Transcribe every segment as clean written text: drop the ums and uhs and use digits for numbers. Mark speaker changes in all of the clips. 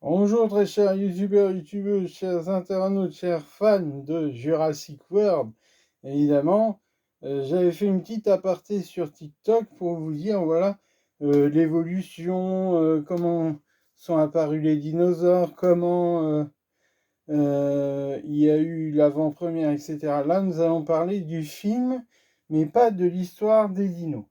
Speaker 1: Bonjour très chers youtubeurs, youtubeuses, chers internautes, chers fans de Jurassic World. Évidemment, j'avais fait une petite aparté sur TikTok pour vous dire, voilà, l'évolution, comment sont apparus les dinosaures, comment il y a eu l'avant-première, etc. Là, nous allons parler du film, mais pas de l'histoire des dinos.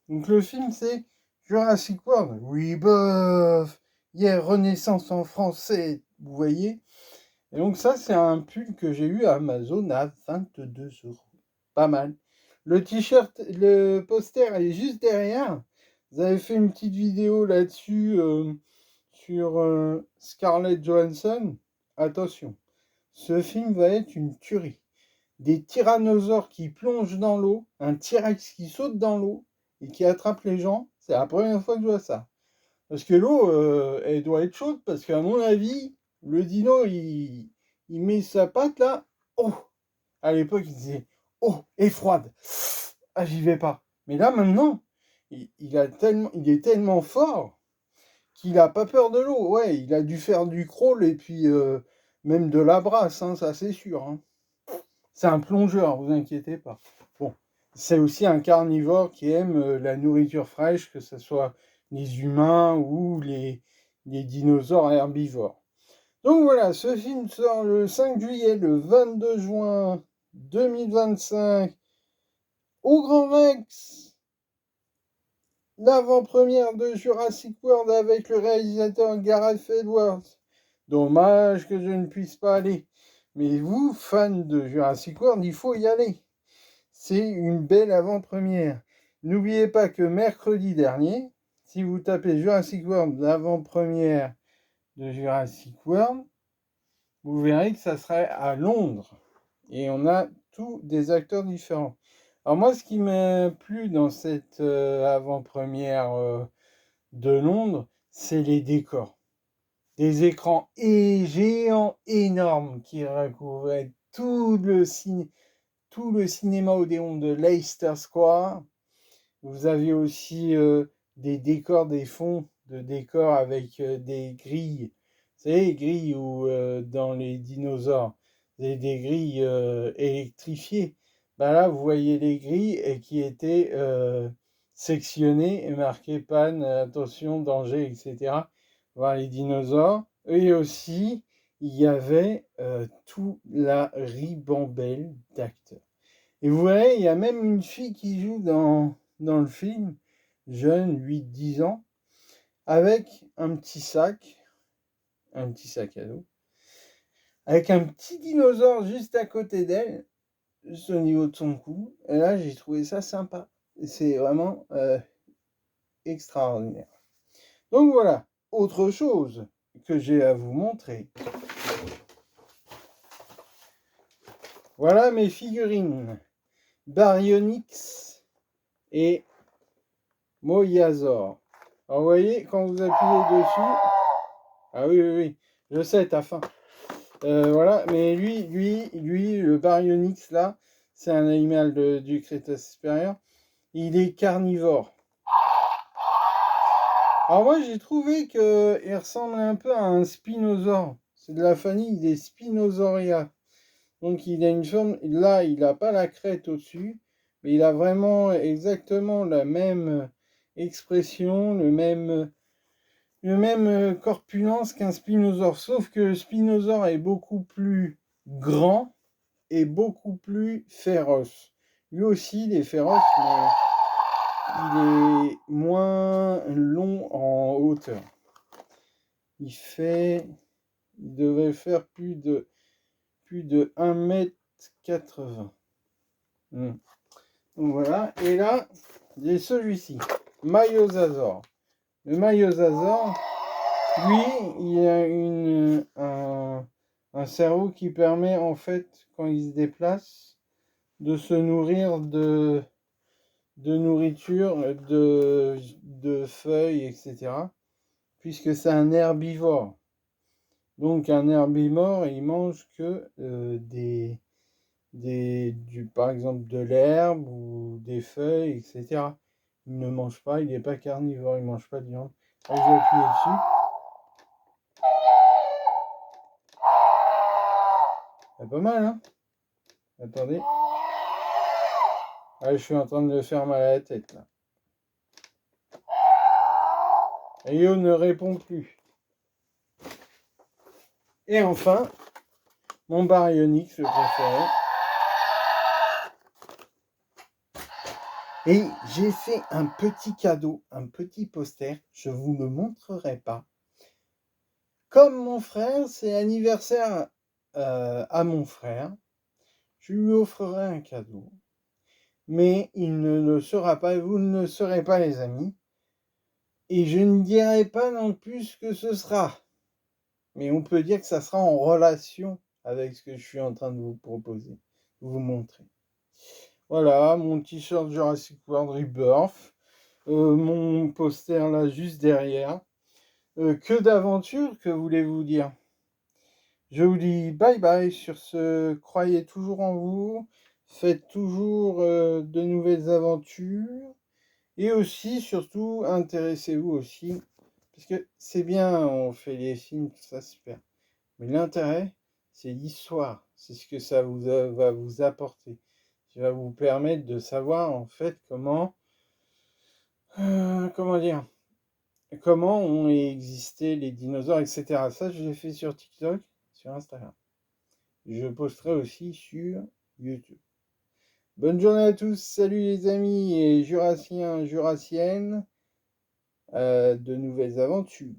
Speaker 1: Donc le film, c'est Jurassic World Rebirth. Yeah, Renaissance en français, vous voyez. Et donc ça, c'est un pull que j'ai eu à Amazon à 22 €. Pas mal. Le t-shirt, le poster est juste derrière. Vous avez fait une petite vidéo là-dessus sur Scarlett Johansson. Attention, ce film va être une tuerie. Des tyrannosaures qui plongent dans l'eau, un T-Rex qui saute dans l'eau et qui attrape les gens. C'est la première fois que je vois ça. Parce que l'eau, elle doit être chaude, parce qu'à mon avis, le dino, il met sa patte là. Oh! À l'époque, il disait, oh, elle est froide. Ah, j'y vais pas. Mais là, maintenant, il est tellement fort qu'il a pas peur de l'eau. Ouais, il a dû faire du crawl et puis même de la brasse, hein, ça c'est sûr. Hein. C'est un plongeur, vous inquiétez pas. Bon, c'est aussi un carnivore qui aime la nourriture fraîche, que ce soit les humains ou les dinosaures herbivores. Donc voilà, ce film sort le 5 juillet, le 22 juin 2025 au Grand Rex. L'avant-première de Jurassic World avec le réalisateur Gareth Edwards. Dommage que je ne puisse pas aller. Mais vous, fans de Jurassic World, il faut y aller. C'est une belle avant-première. N'oubliez pas que mercredi dernier, si vous tapez Jurassic World, l'avant-première de Jurassic World, vous verrez que ça serait à Londres. Et on a tous des acteurs différents. Alors moi, ce qui m'a plu dans cette avant-première de Londres, c'est les décors. Des écrans géants énormes qui recouvraient tout le cinéma Odéon de Leicester Square. Vous avez aussi des décors, des fonds de décors avec des grilles. Vous savez, les grilles où dans les dinosaures, des grilles électrifiées. Ben là, vous voyez les grilles et qui étaient sectionnées et marquées panne, attention, danger, etc. Voir les dinosaures. Et aussi, il y avait toute la ribambelle d'acteurs. Et vous voyez, il y a même une fille qui joue dans le film, jeune, 8-10 ans, avec un petit sac à dos, avec un petit dinosaure juste à côté d'elle, juste au niveau de son cou. Et là, j'ai trouvé ça sympa. C'est vraiment extraordinaire. Donc voilà, autre chose que j'ai à vous montrer. Voilà mes figurines. Baryonyx et Mosasaur. Alors vous voyez, quand vous appuyez dessus... Ah oui, oui, oui, je sais, t'as faim. Voilà, mais lui, le Baryonyx, là, c'est un animal du Crétacé supérieur. Il est carnivore. Alors moi, j'ai trouvé qu'il ressemble un peu à un spinosaure. C'est de la famille des Spinosauria. Donc il a une forme... Là, il n'a pas la crête au-dessus, mais il a vraiment exactement la même expression, le même corpulence qu'un spinosaure, sauf que le spinosaure est beaucoup plus grand et beaucoup plus féroce. Lui aussi, il est féroce, mais il est moins long en hauteur. Il devait faire plus de 1,80 m. Donc voilà, et là, j'ai celui-ci, Myosasaur. Le Myosasaur, lui, il a un cerveau qui permet, en fait, quand il se déplace, de se nourrir de nourriture, de feuilles, etc. Puisque c'est un herbivore. Donc un herbivore, il mange que par exemple de l'herbe ou des feuilles, etc. Il ne mange pas, il n'est pas carnivore, il ne mange pas de viande. Là, je vais appuyer dessus. C'est pas mal, hein? Attendez. Ah, je suis en train de le faire mal à la tête, là. Et on ne répond plus. Et enfin, mon baryonyx le préféré. Et j'ai fait un petit cadeau, un petit poster. Je ne vous le montrerai pas. Comme mon frère, c'est anniversaire à mon frère, je lui offrerai un cadeau. Mais il ne le sera pas, vous ne le serez pas, les amis. Et je ne dirai pas non plus ce que ce sera. Mais on peut dire que ça sera en relation avec ce que je suis en train de vous proposer, de vous montrer. Voilà, mon t-shirt Jurassic World Rebirth, mon poster là juste derrière. Que d'aventure, que voulez-vous dire? Je vous dis bye bye sur ce, croyez toujours en vous, faites toujours de nouvelles aventures, et aussi, surtout, intéressez-vous aussi, parce que c'est bien, on fait les films, tout ça, super. Mais l'intérêt, c'est l'histoire, c'est ce que ça va vous apporter, qui va vous permettre de savoir en fait comment dire, comment ont existé les dinosaures, etc. Ça, je l'ai fait sur TikTok, sur Instagram. Je posterai aussi sur YouTube. Bonne journée à tous, salut les amis et jurassiens, jurassiennes, de nouvelles aventures.